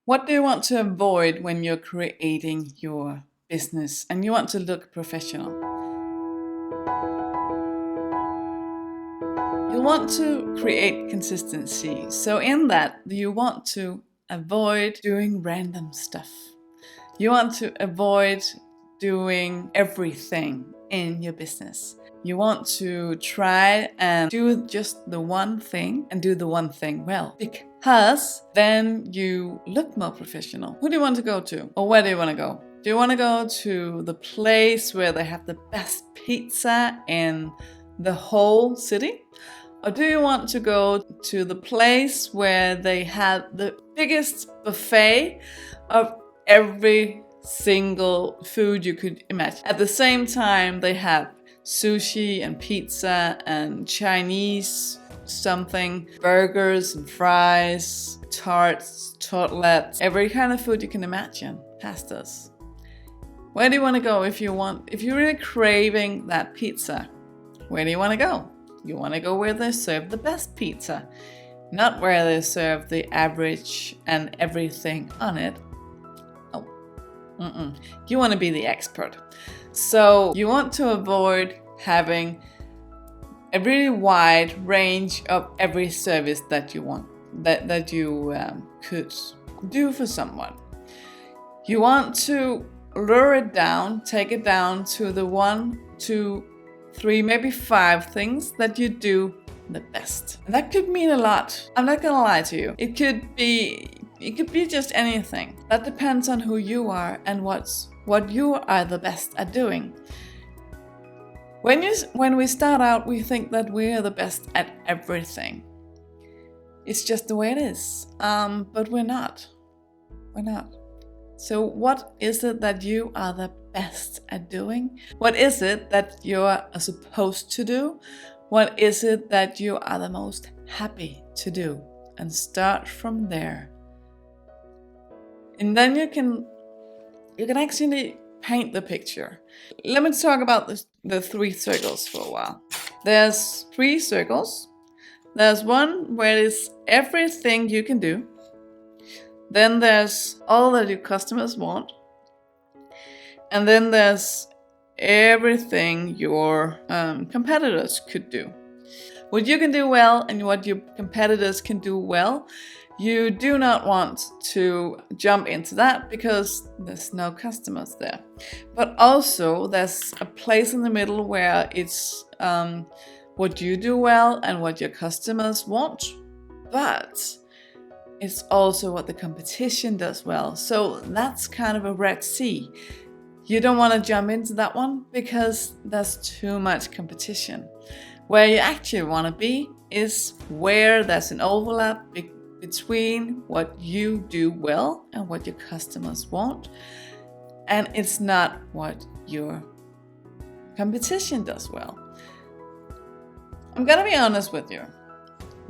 What do you want to avoid when you're creating your business and you want to look professional? You want to create consistency. So in that, you want to avoid doing random stuff. You want to avoid doing everything in your business. You want to try and do just the one thing and do the one thing well, because then you look more professional. Who do you want to go to? Or where do you want to go? Do you want to go to the place where they have the best pizza in the whole city? Or do you want to go to the place where they have the biggest buffet of every single food you could imagine? At the same time, they have sushi and pizza and Chinese something, burgers and fries, tarts, tartlets, every kind of food you can imagine, pastas. Where do you want to go if you're really craving that pizza? Where do you want to go? You want to go where they serve the best pizza, not where they serve the average and everything on it. You want to be the expert. So you want to avoid having a really wide range of every service that you want, that you could do for someone. You want to lure it down, take it down to the 1, 2, 3, maybe 5 things that you do the best. And that could mean a lot. I'm not gonna lie to you. It could be just anything. That depends on who you are and what you are the best at doing. When we start out, we think that we are the best at everything. It's just the way it is. But we're not. We're not. So what is it that you are the best at doing? What is it that you are supposed to do? What is it that you are the most happy to do? And start from there. And then you can actually paint the picture. Let me talk about the 3 circles for a while. There's 3 circles. There's one where it's everything you can do. Then there's all that your customers want. And then there's everything your competitors could do. What you can do well and what your competitors can do well, you do not want to jump into that because there's no customers there. But also there's a place in the middle where it's what you do well and what your customers want. But it's also what the competition does well. So that's kind of a Red Sea. You don't want to jump into that one because there's too much competition. Where you actually want to be is where there's an overlap between what you do well and what your customers want. And it's not what your competition does well. I'm gonna be honest with you.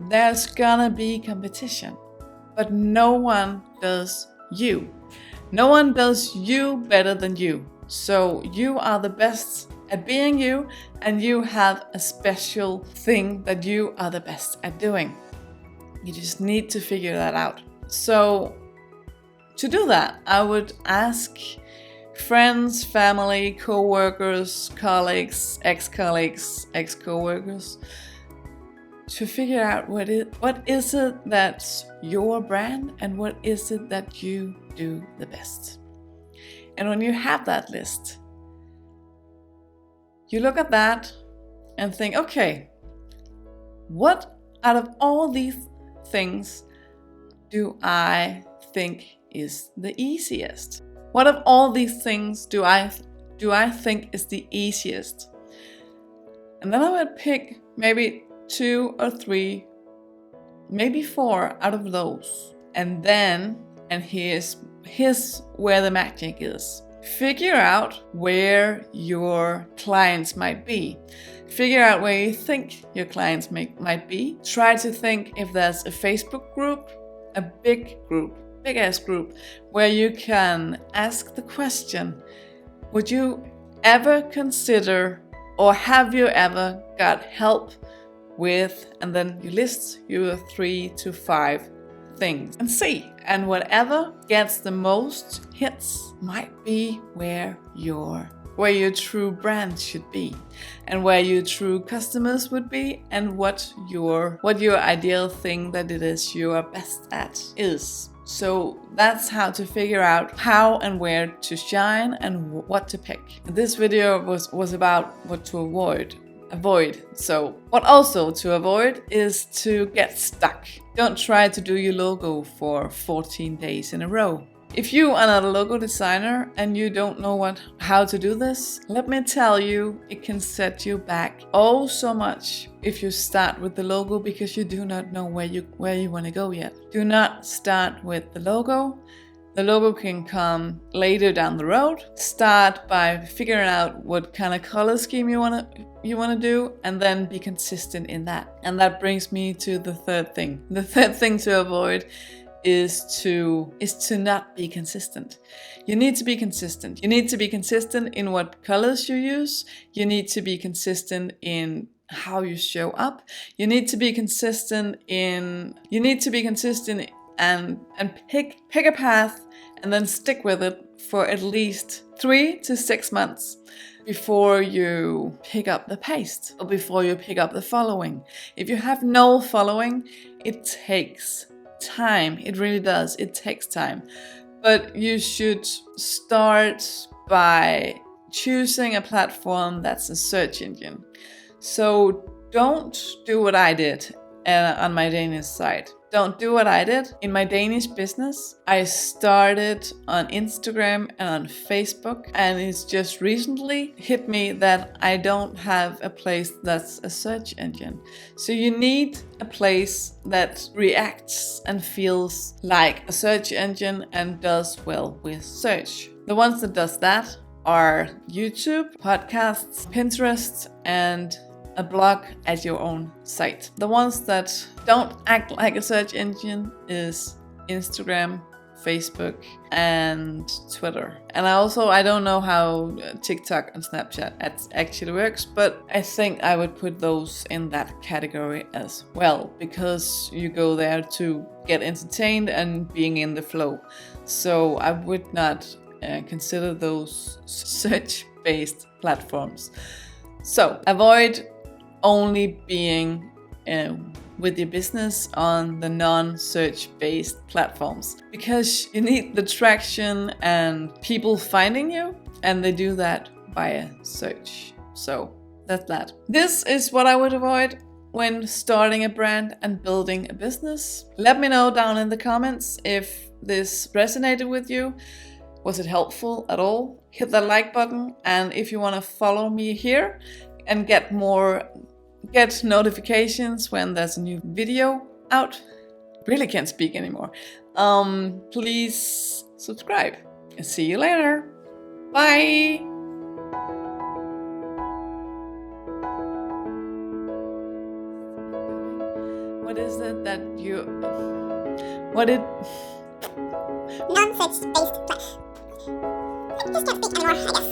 There's gonna be competition. But no one does you. No one does you better than you. So you are the best at being you, and you have a special thing that you are the best at doing. You just need to figure that out. So to do that, I would ask friends, family, co-workers, colleagues, ex-colleagues, ex-co-workers, to figure out what is it that's your brand and what is it that you do the best. And when you have that list, you look at that and think, okay, what out of all these things do I think is the easiest? What of all these things do I think is the easiest? And then I would pick maybe 2 or 3, maybe 4 out of those. And here's where the magic is. Figure out where your clients might be. Figure out where you think your clients might be. Try to think if there's a Facebook group, a big ass group, where you can ask the question, would you ever consider, or have you ever got help with, and then you list your 3 to 5 things and see. And whatever gets the most hits might be where your true brand should be, and where your true customers would be, and what your ideal thing that it is you are best at is. So that's how to figure out how and where to shine and what to pick. This video was about what to avoid. So what also to avoid is to get stuck. Don't try to do your logo for 14 days in a row. If you are not a logo designer and you don't know how to do this, let me tell you, it can set you back oh so much if you start with the logo because you do not know where you want to go yet. Do not start with the logo. The logo can come later down the road. Start by figuring out what kind of color scheme you want to do, and then be consistent in that. And that brings me to the third thing. The third thing to avoid is to not be consistent. You need to be consistent. You need to be consistent in what colors you use. You need to be consistent in how you show up. You need to be consistent and pick a path and then stick with it for at least 3 to 6 months before you pick up the pace or before you pick up the following. If you have no following, it takes time. It really does. It takes time. But you should start by choosing a platform that's a search engine. So don't do what I did on my Danish site. Don't do what I did. In my Danish business, I started on Instagram and on Facebook, and it's just recently hit me that I don't have a place that's a search engine. So you need a place that reacts and feels like a search engine and does well with search. The ones that does that are YouTube, podcasts, Pinterest, and a blog at your own site. The ones that don't act like a search engine is Instagram, Facebook, and Twitter. And I don't know how TikTok and Snapchat actually works, but I think I would put those in that category as well, because you go there to get entertained and being in the flow. So I would not consider those search-based platforms. So avoid only being with your business on the non-search based platforms, because you need the traction and people finding you, and they do that via search. So that's that. This is what I would avoid when starting a brand and building a business. Let me know down in the comments if this resonated with you. Was it helpful at all? Hit that like button, and if you want to follow me here and get notifications when there's a new video out, really can't speak anymore, please subscribe. And see you later. Bye. What is it that you... Non-search based... I just can't speak anymore, I guess.